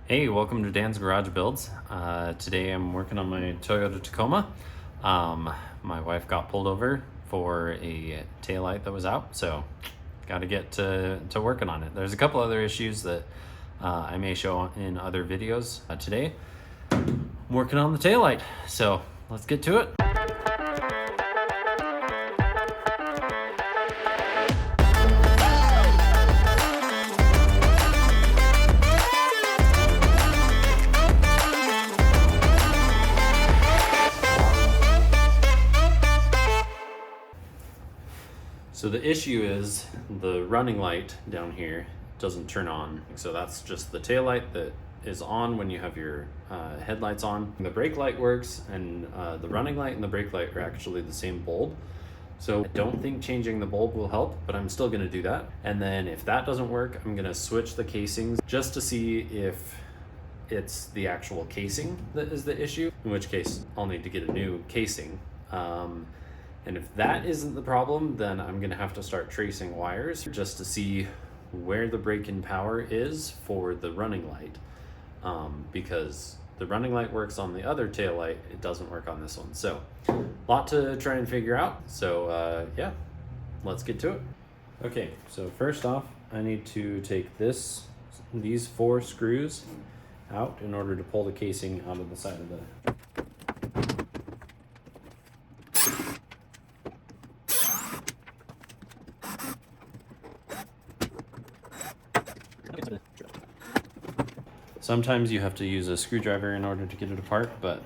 Hey, welcome to Dan's Garage Builds. Today I'm working on my Toyota Tacoma. My wife got pulled over for a taillight that was out, so got to get to working on it. There's a couple other issues that I may show in other videos. Today I'm working on the taillight, so let's get to it. So the issue is the running light down here doesn't turn on. So that's just the tail light that is on when you have your headlights on. The brake light works, and the running light and the brake light are actually the same bulb. So I don't think changing the bulb will help, but I'm still gonna do that. And then if that doesn't work, I'm gonna switch the casings just to see if it's the actual casing that is the issue, in which case I'll need to get a new casing. And if that isn't the problem, then I'm gonna have to start tracing wires just to see where the break-in power is for the running light. Because the running light works on the other tail light, it doesn't work on this one. So, a lot to try and figure out. So yeah, let's get to it. Okay, so first off, I need to take these 4 screws out in order to pull the casing out of the side of the Sometimes you have to use a screwdriver in order to get it apart, but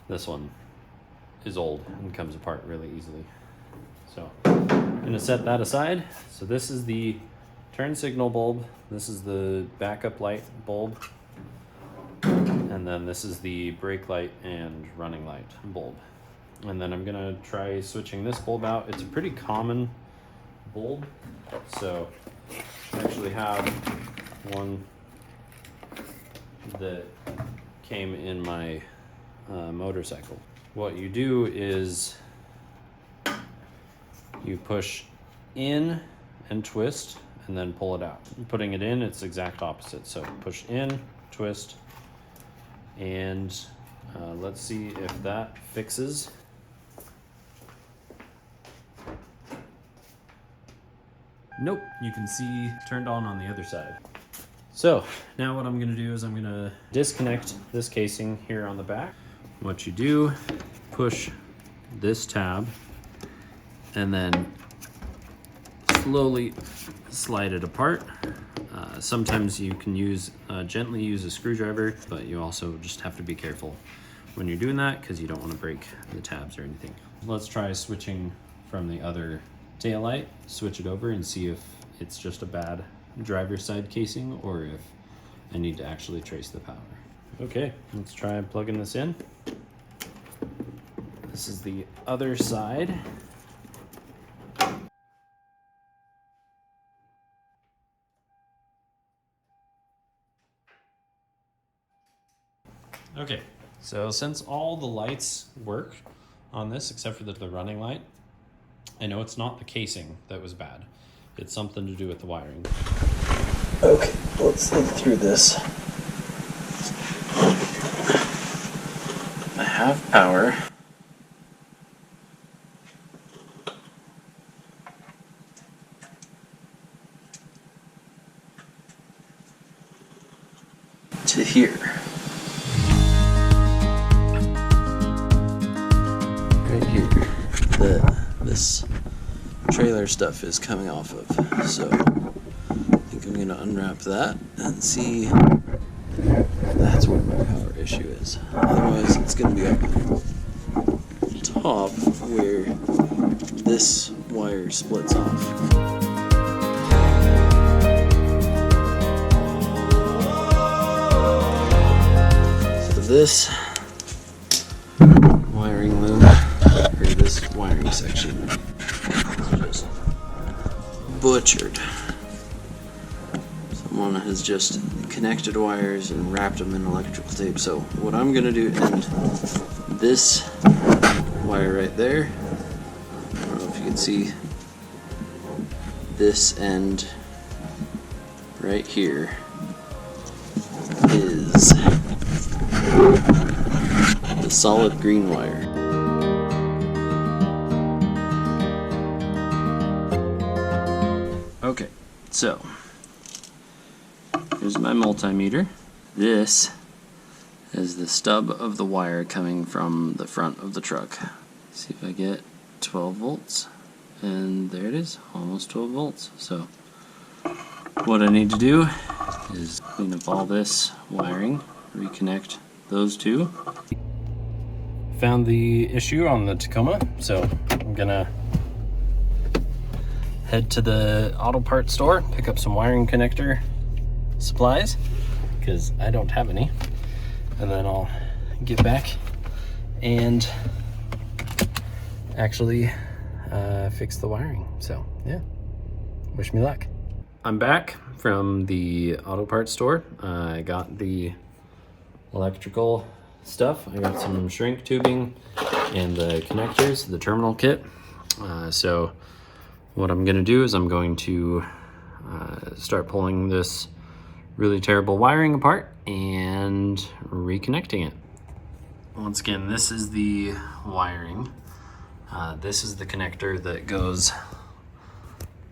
this one is old and comes apart really easily. So I'm gonna set that aside. So this is the turn signal bulb. This is the backup light bulb. And then this is the brake light and running light bulb. And then I'm gonna try switching this bulb out. It's a pretty common bulb. So I actually have one that came in my motorcycle. What you do is you push in and twist and then pull it out. Putting it in, it's exact opposite. So push in, twist, and let's see if that fixes. Nope, you can see turned on the other side. So now what I'm gonna do is I'm gonna disconnect this casing here on the back. What you do, push this tab and then slowly slide it apart. Sometimes you can gently use a screwdriver, but you also just have to be careful when you're doing that because you don't want to break the tabs or anything. Let's try switching from the other taillight, switch it over and see if it's just a bad driver's side casing or if I need to actually trace the power. Okay, let's try plugging this in. This is the other side. Okay, so since all the lights work on this except for the running light, I know it's not the casing that was bad. It's something to do with the wiring. Okay, let's look through this. I have power. To here. Right here. This trailer stuff is coming off of, so I think I'm going to unwrap that and see if that's where my power issue is. Otherwise it's going to be up top where this wire splits off. So this wiring loom, or this wiring section, just butchered. Someone has just connected wires and wrapped them in electrical tape. So what I'm gonna do, and this wire right there, I don't know if you can see this end right here is the solid green wire. Okay, so here's my multimeter. This is the stub of the wire coming from the front of the truck. See if I get 12 volts. And there it is, almost 12 volts. So what I need to do is clean up all this wiring, reconnect those two. Found the issue on the Tacoma, so I'm gonna head to the auto parts store, pick up some wiring connector supplies, because I don't have any, and then I'll get back and actually fix the wiring. So yeah, wish me luck. I'm back from the auto parts store. I got the electrical stuff. I got some shrink tubing and the connectors, the terminal kit. So what I'm gonna do is I'm going to start pulling this really terrible wiring apart and reconnecting it. Once again, this is the wiring. This is the connector that goes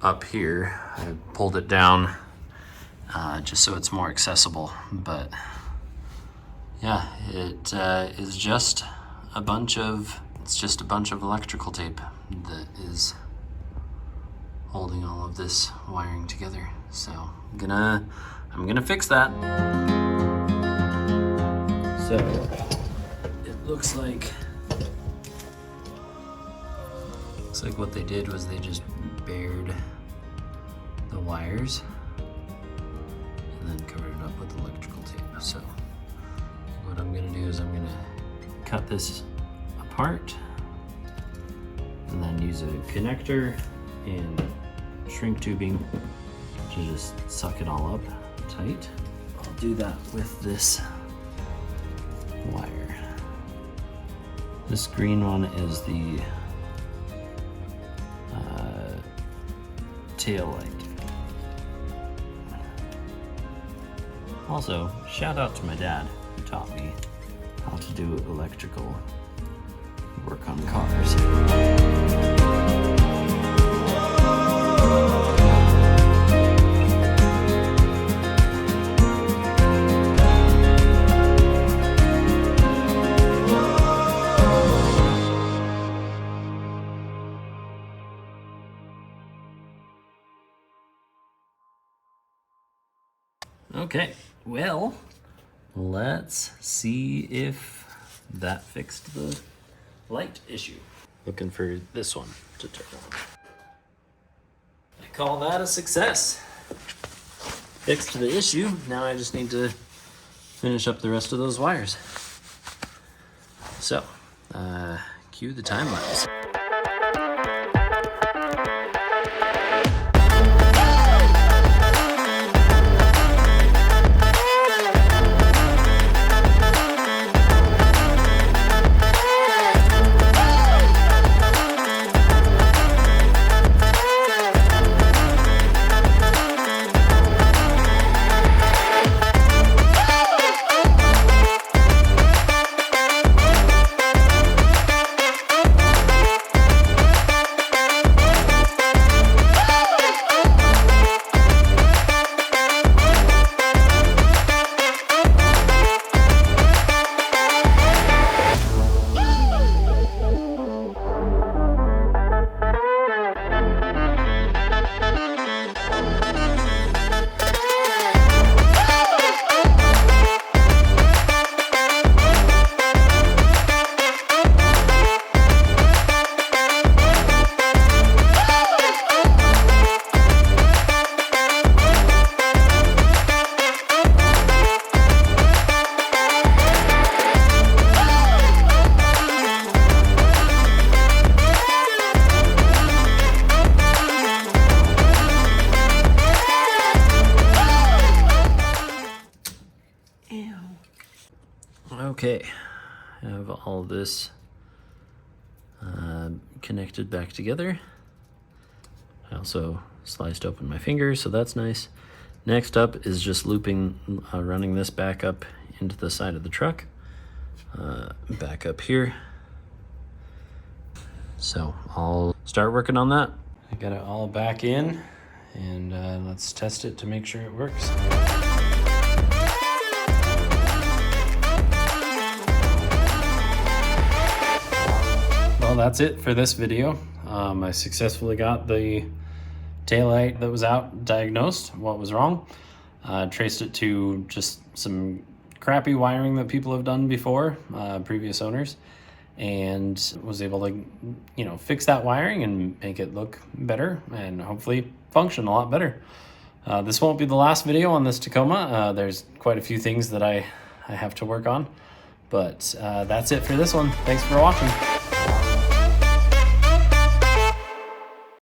up here. I pulled it down just so it's more accessible, but yeah, it is just a bunch of electrical tape that is holding all of this wiring together. So I'm gonna fix that. So it looks like what they did was they just bared the wires and then covered it up with electrical tape. So what I'm gonna do is I'm gonna cut this apart and then use a connector and shrink tubing to just suck it all up tight. I'll do that with this wire. This green one is the tail light. Also, shout out to my dad who taught me how to do electrical work on cars. Okay, well, let's see if that fixed the light issue. Looking for this one to turn on. I call that a success. Fixed the issue. Now I just need to finish up the rest of those wires. So, cue the time lapse. Okay, I have all this connected back together. I also sliced open my finger, so that's nice. Next up is just looping, running this back up into the side of the truck. Back up here. So I'll start working on that. I got it all back in, and let's test it to make sure it works. Well, that's it for this video. I successfully got the taillight that was out diagnosed, what was wrong. Traced it to just some crappy wiring that people have done before, previous owners, and was able to, you know, fix that wiring and make it look better and hopefully function a lot better. This won't be the last video on this Tacoma. There's quite a few things that I have to work on, but that's it for this one. Thanks for watching.